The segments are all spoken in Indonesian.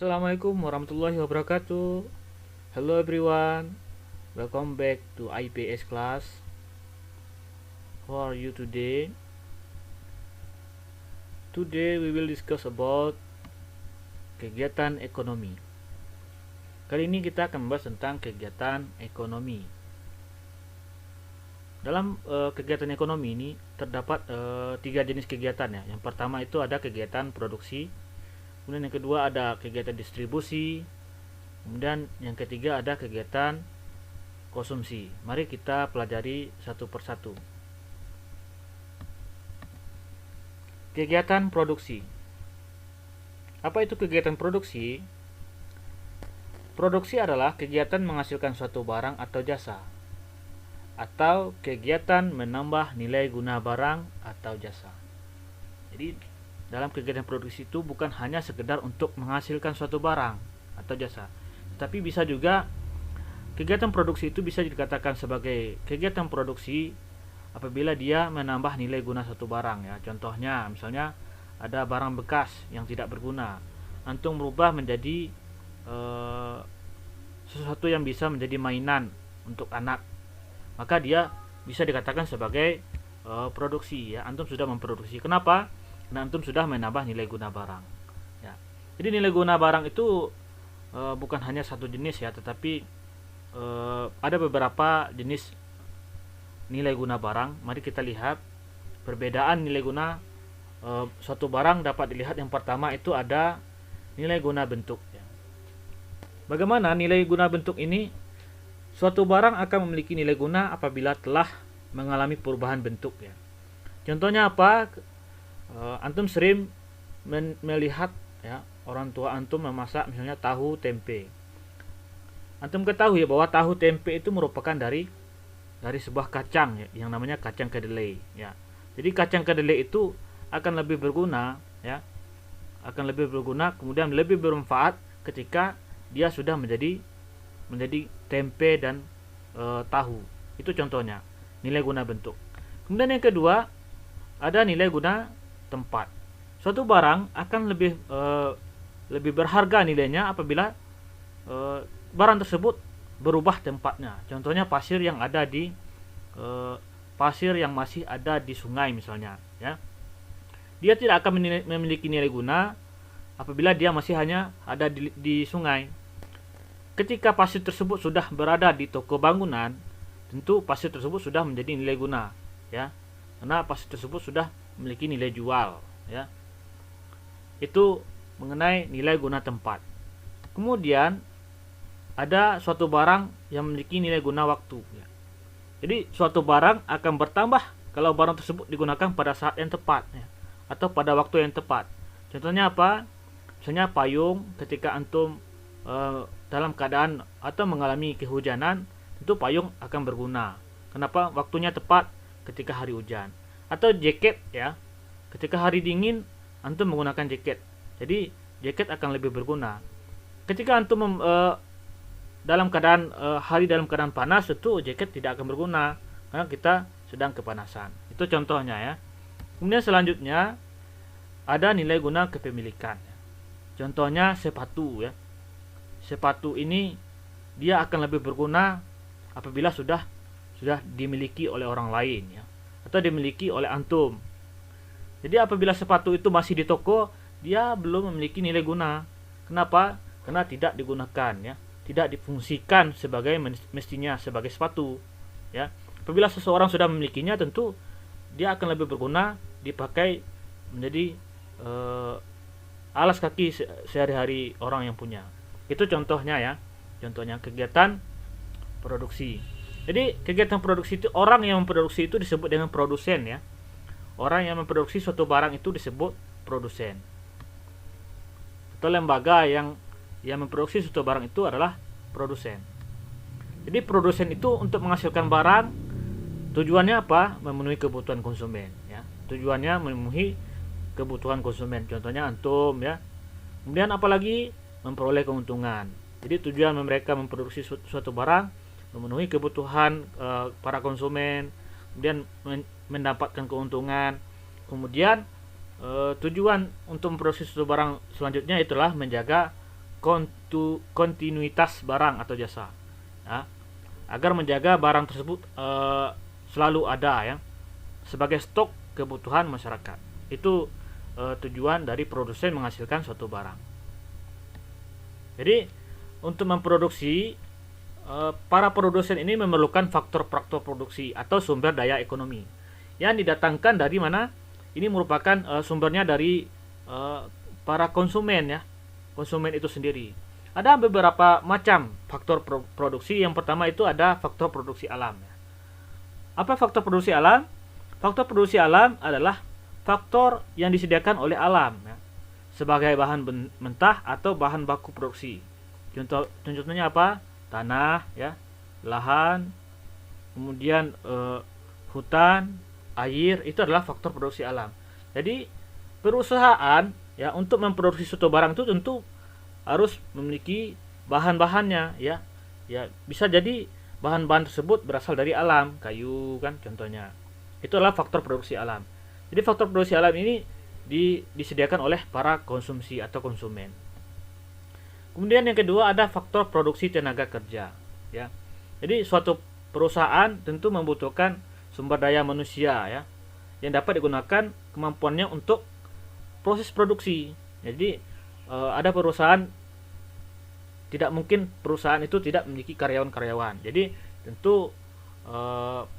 Assalamualaikum warahmatullahi wabarakatuh. Hello everyone. Welcome back to IPS class. How are you today? Today we will discuss about kegiatan ekonomi. Kali ini kita akan membahas tentang kegiatan ekonomi. Dalam kegiatan ekonomi ini terdapat 3 jenis kegiatan ya. Yang pertama itu ada kegiatan produksi. Kemudian yang kedua ada kegiatan distribusi. Kemudian yang ketiga ada kegiatan konsumsi. Mari kita pelajari satu persatu. Kegiatan produksi. Apa itu kegiatan produksi? Produksi adalah kegiatan menghasilkan suatu barang atau jasa, atau kegiatan menambah nilai guna barang atau jasa. Jadi dalam kegiatan produksi itu bukan hanya sekedar untuk menghasilkan suatu barang atau jasa, tapi bisa juga kegiatan produksi itu bisa dikatakan sebagai kegiatan produksi apabila dia menambah nilai guna suatu barang ya. Contohnya misalnya ada barang bekas yang tidak berguna, antum merubah menjadi sesuatu yang bisa menjadi mainan untuk anak, maka dia bisa dikatakan sebagai produksi ya. Antum sudah memproduksi. Kenapa? Karena antum sudah menambah nilai guna barang ya. Jadi nilai guna barang itu bukan hanya satu jenis ya, tetapi ada beberapa jenis nilai guna barang. Mari kita lihat perbedaan nilai guna suatu barang. Dapat dilihat yang pertama itu ada nilai guna bentuk ya. Bagaimana nilai guna bentuk ini? Suatu barang akan memiliki nilai guna apabila telah mengalami perubahan bentuk ya. Contohnya apa? Antum sering melihat ya, orang tua antum memasak misalnya tahu tempe. Antum ketahui ya bahwa tahu tempe itu merupakan dari sebuah kacang ya, yang namanya kacang kedelai ya. Jadi kacang kedelai itu akan lebih berguna ya, kemudian lebih bermanfaat ketika dia sudah menjadi tempe dan tahu. Itu contohnya nilai guna bentuk. Kemudian yang kedua ada nilai guna tempat. Suatu barang akan lebih berharga nilainya apabila barang tersebut berubah tempatnya. Contohnya pasir yang ada di pasir yang masih ada di sungai misalnya ya. Dia tidak akan memiliki nilai guna apabila dia masih hanya ada di sungai. Ketika pasir tersebut sudah berada di toko bangunan, tentu pasir tersebut sudah menjadi nilai guna ya. Karena pasir tersebut sudah memiliki nilai jual ya. Itu mengenai nilai guna tempat. Kemudian ada suatu barang yang memiliki nilai guna waktu ya. Jadi suatu barang akan bertambah kalau barang tersebut digunakan pada saat yang tepat ya, atau pada waktu yang tepat. Contohnya apa? Misalnya payung, ketika antum dalam keadaan atau mengalami kehujanan, tentu payung akan berguna. Kenapa? Waktunya tepat ketika hari hujan. Atau jaket ya, ketika hari dingin antum menggunakan jaket, jadi jaket akan lebih berguna. Ketika antum dalam keadaan dalam keadaan panas, tentu jaket tidak akan berguna karena kita sedang kepanasan. Itu contohnya ya. Kemudian selanjutnya ada nilai guna kepemilikan. Contohnya sepatu ya. Sepatu ini dia akan lebih berguna apabila sudah dimiliki oleh orang lain ya, atau dimiliki oleh antum. Jadi apabila sepatu itu masih di toko, dia belum memiliki nilai guna. Kenapa? Karena tidak digunakan ya, tidak difungsikan sebagai mestinya sebagai sepatu ya. Apabila seseorang sudah memilikinya, tentu dia akan lebih berguna dipakai menjadi alas kaki sehari-hari orang yang punya. Itu contohnya ya. Contohnya kegiatan produksi. Jadi kegiatan produksi itu, orang yang memproduksi itu disebut dengan produsen ya. Orang yang memproduksi suatu barang itu disebut produsen. Atau lembaga yang memproduksi suatu barang itu adalah produsen. Jadi produsen itu untuk menghasilkan barang, tujuannya apa? Memenuhi kebutuhan konsumen ya. Tujuannya memenuhi kebutuhan konsumen. Contohnya antum ya. Kemudian apalagi memperoleh keuntungan. Jadi tujuan mereka memproduksi suatu barang memenuhi kebutuhan para konsumen, kemudian mendapatkan keuntungan. Kemudian tujuan untuk memproduksi suatu barang selanjutnya itulah menjaga kontinuitas barang atau jasa, ya, agar menjaga barang tersebut selalu ada, ya, sebagai stok kebutuhan masyarakat. Itu tujuan dari produsen menghasilkan suatu barang. Jadi untuk memproduksi, para produsen ini memerlukan faktor-faktor produksi atau sumber daya ekonomi yang didatangkan dari mana? Ini merupakan sumbernya dari para konsumen, ya, konsumen itu sendiri. Ada beberapa macam faktor produksi. Yang pertama itu ada faktor produksi alam, ya. Apa faktor produksi alam? Faktor produksi alam adalah faktor yang disediakan oleh alam, ya, sebagai bahan mentah atau bahan baku produksi. Contohnya apa? Tanah, ya, lahan, kemudian hutan, air, itu adalah faktor produksi alam. Jadi perusahaan, ya, untuk memproduksi suatu barang itu tentu harus memiliki bahan-bahannya, ya. Ya, bisa jadi bahan-bahan tersebut berasal dari alam, kayu kan contohnya. Itu adalah faktor produksi alam. Jadi faktor produksi alam ini disediakan oleh para konsumsi atau konsumen. Kemudian yang kedua ada faktor produksi tenaga kerja, ya. Jadi suatu perusahaan tentu membutuhkan sumber daya manusia, ya, yang dapat digunakan kemampuannya untuk proses produksi. Jadi ada perusahaan, tidak mungkin perusahaan itu tidak memiliki karyawan-karyawan. Jadi tentu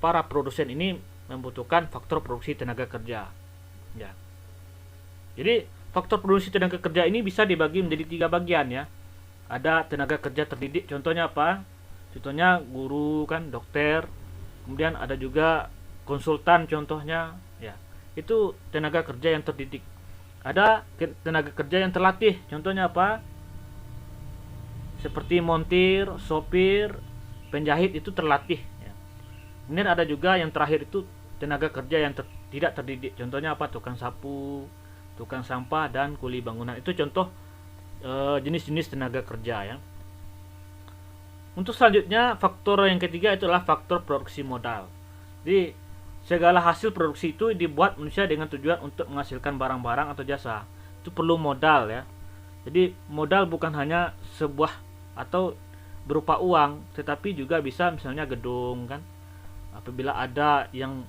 para produsen ini membutuhkan faktor produksi tenaga kerja, ya. Jadi faktor produksi tenaga kerja ini bisa dibagi menjadi 3 bagian, ya. Ada tenaga kerja terdidik, contohnya apa? Contohnya guru kan, dokter. Kemudian ada juga konsultan contohnya, ya. Itu tenaga kerja yang terdidik. Ada tenaga kerja yang terlatih, contohnya apa? Seperti montir, sopir, penjahit, itu terlatih, ya. Kemudian ada juga yang terakhir itu tenaga kerja yang tidak terdidik, contohnya apa? Tukang sapu, tukang sampah, dan kuli bangunan. Itu contoh jenis-jenis tenaga kerja, ya. Untuk selanjutnya faktor yang ketiga itu adalah faktor produksi modal. Jadi segala hasil produksi itu dibuat manusia dengan tujuan untuk menghasilkan barang-barang atau jasa. Itu perlu modal, ya. Jadi modal bukan hanya sebuah atau berupa uang, tetapi juga bisa misalnya gedung kan. Apabila ada yang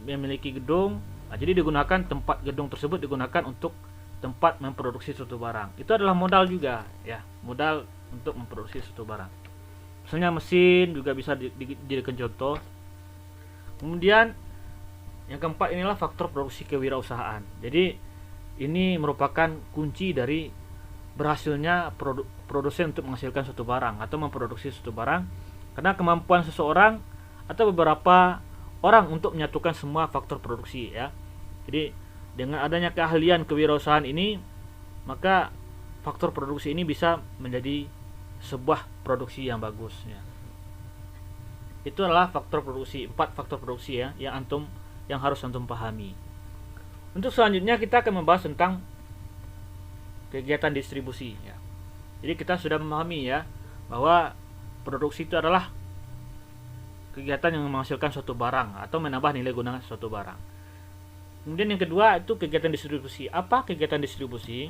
memiliki gedung, jadi digunakan tempat gedung tersebut digunakan untuk tempat memproduksi suatu barang. Itu adalah modal juga, ya. Modal untuk memproduksi suatu barang. Misalnya mesin juga bisa dijadikan contoh. Kemudian yang keempat inilah faktor produksi kewirausahaan. Jadi ini merupakan kunci dari berhasilnya produsen untuk menghasilkan suatu barang atau memproduksi suatu barang, karena kemampuan seseorang atau beberapa orang untuk menyatukan semua faktor produksi, ya. Jadi dengan adanya keahlian kewirausahaan ini, maka faktor produksi ini bisa menjadi sebuah produksi yang bagus, ya. Itu adalah faktor produksi, 4 faktor produksi, ya, yang harus antum pahami. Untuk selanjutnya kita akan membahas tentang kegiatan distribusi, ya. Jadi kita sudah memahami, ya, bahwa produksi itu adalah kegiatan yang menghasilkan suatu barang atau menambah nilai guna suatu barang. Kemudian yang kedua itu kegiatan distribusi. Apa kegiatan distribusi?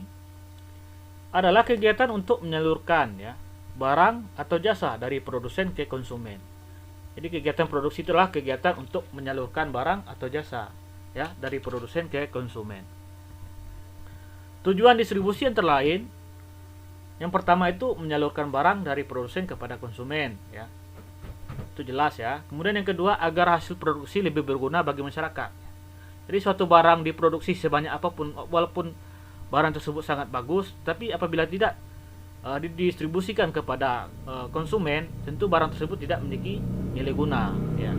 Adalah kegiatan untuk menyalurkan, ya, barang atau jasa dari produsen ke konsumen. Jadi kegiatan produksi itulah kegiatan untuk menyalurkan barang atau jasa, ya, dari produsen ke konsumen. Tujuan distribusi antara lain, yang pertama itu menyalurkan barang dari produsen kepada konsumen, ya. Itu jelas, ya. Kemudian yang kedua, agar hasil produksi lebih berguna bagi masyarakat. Jadi suatu barang diproduksi sebanyak apapun, walaupun barang tersebut sangat bagus, tapi apabila tidak didistribusikan kepada konsumen, tentu barang tersebut tidak memiliki nilai guna, ya.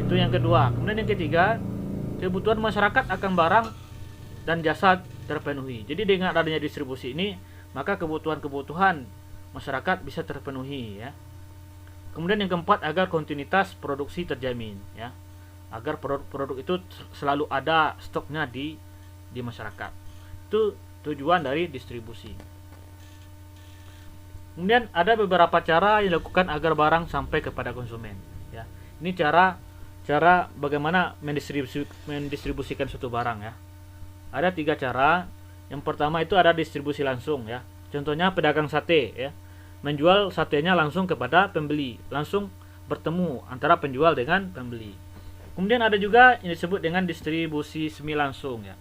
Itu yang kedua. Kemudian yang ketiga, kebutuhan masyarakat akan barang dan jasa terpenuhi. Jadi dengan adanya distribusi ini, maka kebutuhan-kebutuhan masyarakat bisa terpenuhi, ya. Kemudian yang keempat, agar kontinuitas produksi terjamin, ya. Agar produk-produk itu selalu ada stoknya di masyarakat. Itu tujuan dari distribusi. Kemudian ada beberapa cara yang dilakukan agar barang sampai kepada konsumen, ya. Ini cara bagaimana mendistribusikan suatu barang, ya. Ada 3 cara. Yang pertama itu ada distribusi langsung ya. Contohnya pedagang sate ya, menjual satenya langsung kepada pembeli, langsung bertemu antara penjual dengan pembeli. Kemudian ada juga yang disebut dengan distribusi semi langsung ya.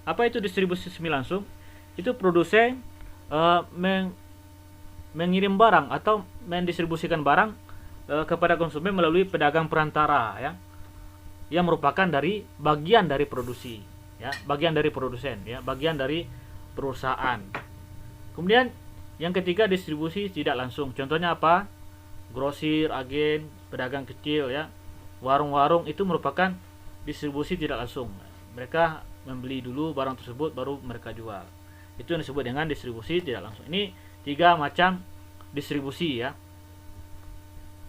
Apa itu distribusi semi langsung? Itu produsen mengirim barang atau mendistribusikan barang kepada konsumen melalui pedagang perantara ya, yang merupakan dari bagian dari produksi ya, bagian dari produsen ya, bagian dari perusahaan. Kemudian yang ketiga distribusi tidak langsung. Contohnya apa? Grosir, agen, pedagang kecil ya, warung-warung itu merupakan distribusi tidak langsung. Mereka membeli dulu barang tersebut baru mereka jual. Itu yang disebut dengan distribusi tidak langsung. Ini 3 macam distribusi ya.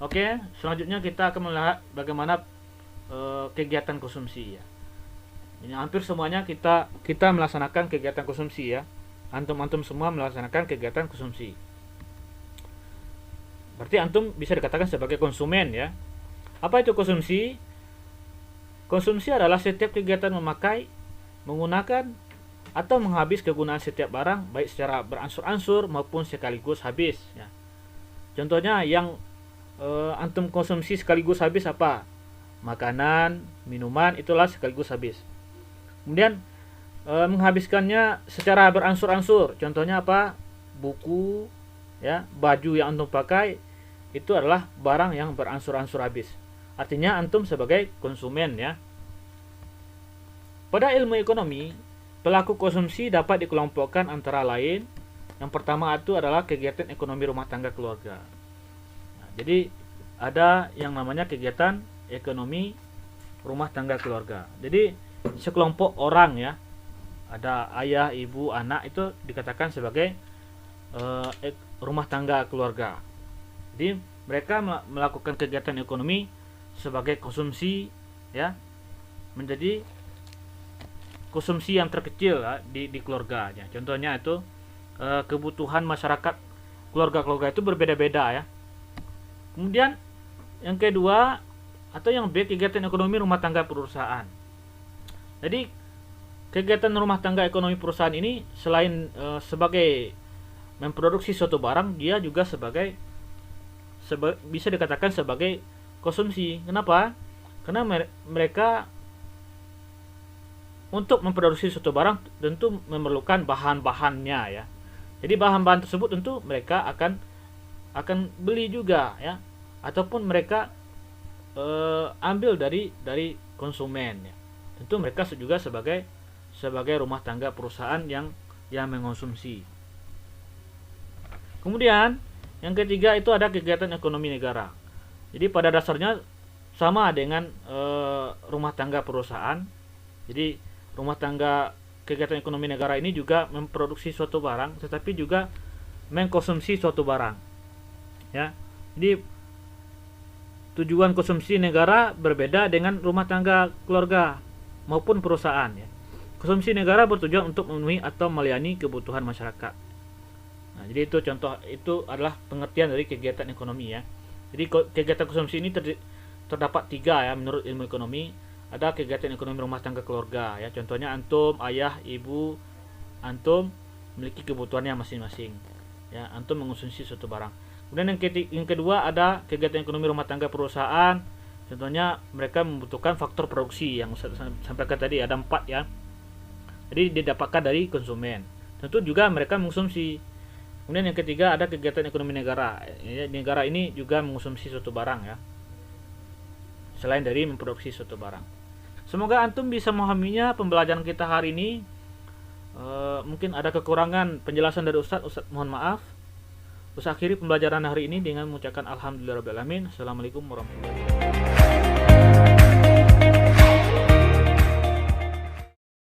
Oke, selanjutnya kita akan melihat bagaimana kegiatan konsumsi ya. Ini hampir semuanya kita melaksanakan kegiatan konsumsi ya. Antum semua melaksanakan kegiatan konsumsi. Berarti antum bisa dikatakan sebagai konsumen ya. Apa itu konsumsi? Konsumsi adalah setiap kegiatan memakai, menggunakan, atau menghabis kegunaan setiap barang baik secara beransur-ansur maupun sekaligus habis ya. Contohnya yang antum konsumsi sekaligus habis apa? Makanan, minuman, itulah sekaligus habis. Kemudian menghabiskannya secara beransur-ansur. Contohnya apa? Buku ya, baju yang antum pakai itu adalah barang yang beransur-ansur habis. Artinya antum sebagai konsumen ya. Pada ilmu ekonomi, pelaku konsumsi dapat dikelompokkan antara lain. Yang pertama itu adalah kegiatan ekonomi rumah tangga keluarga. Nah, jadi ada yang namanya kegiatan ekonomi rumah tangga keluarga. Jadi sekelompok orang ya, ada ayah, ibu, anak, itu dikatakan sebagai rumah tangga keluarga. Jadi mereka melakukan kegiatan ekonomi sebagai konsumsi ya, menjadi konsumsi yang terkecil ya, di keluarganya. Contohnya itu kebutuhan masyarakat keluarga-keluarga itu berbeda-beda ya. Kemudian yang kedua atau yang B, kegiatan ekonomi rumah tangga perusahaan. Jadi kegiatan rumah tangga ekonomi perusahaan ini selain sebagai memproduksi suatu barang, dia juga bisa dikatakan sebagai konsumsi. Kenapa? Karena mereka untuk memproduksi suatu barang tentu memerlukan bahan-bahannya ya. Jadi bahan-bahan tersebut tentu mereka akan beli juga ya, ataupun mereka ambil dari konsumen ya. Tentu mereka juga sebagai rumah tangga perusahaan yang mengonsumsi. Kemudian yang ketiga itu ada kegiatan ekonomi negara. Jadi pada dasarnya sama dengan rumah tangga perusahaan. Jadi rumah tangga kegiatan ekonomi negara ini juga memproduksi suatu barang, tetapi juga mengkonsumsi suatu barang. Ya, jadi tujuan konsumsi negara berbeda dengan rumah tangga keluarga maupun perusahaan. Ya. Konsumsi negara bertujuan untuk memenuhi atau melayani kebutuhan masyarakat. Nah, jadi itu contoh, itu adalah pengertian dari kegiatan ekonomi ya. Jadi kegiatan konsumsi ini terdapat 3 ya menurut ilmu ekonomi. Ada kegiatan ekonomi rumah tangga keluarga ya. Contohnya antum, ayah, ibu, antum memiliki kebutuhannya masing-masing. Ya, antum mengonsumsi suatu barang. Kemudian yang kedua ada kegiatan ekonomi rumah tangga perusahaan. Contohnya mereka membutuhkan faktor produksi yang saya sampaikan tadi, ada 4 ya. Jadi didapatkan dari konsumen. Tentu juga mereka mengonsumsi. Kemudian yang ketiga ada kegiatan ekonomi negara. Ya, negara ini juga mengonsumsi suatu barang ya, selain dari memproduksi suatu barang. Semoga antum bisa memahaminya pembelajaran kita hari ini. Mungkin ada kekurangan penjelasan dari Ustaz mohon maaf. Ustaz akhiri pembelajaran hari ini dengan mengucapkan alhamdulillahirabbil alamin. Assalamualaikum warahmatullahi wabarakatuh.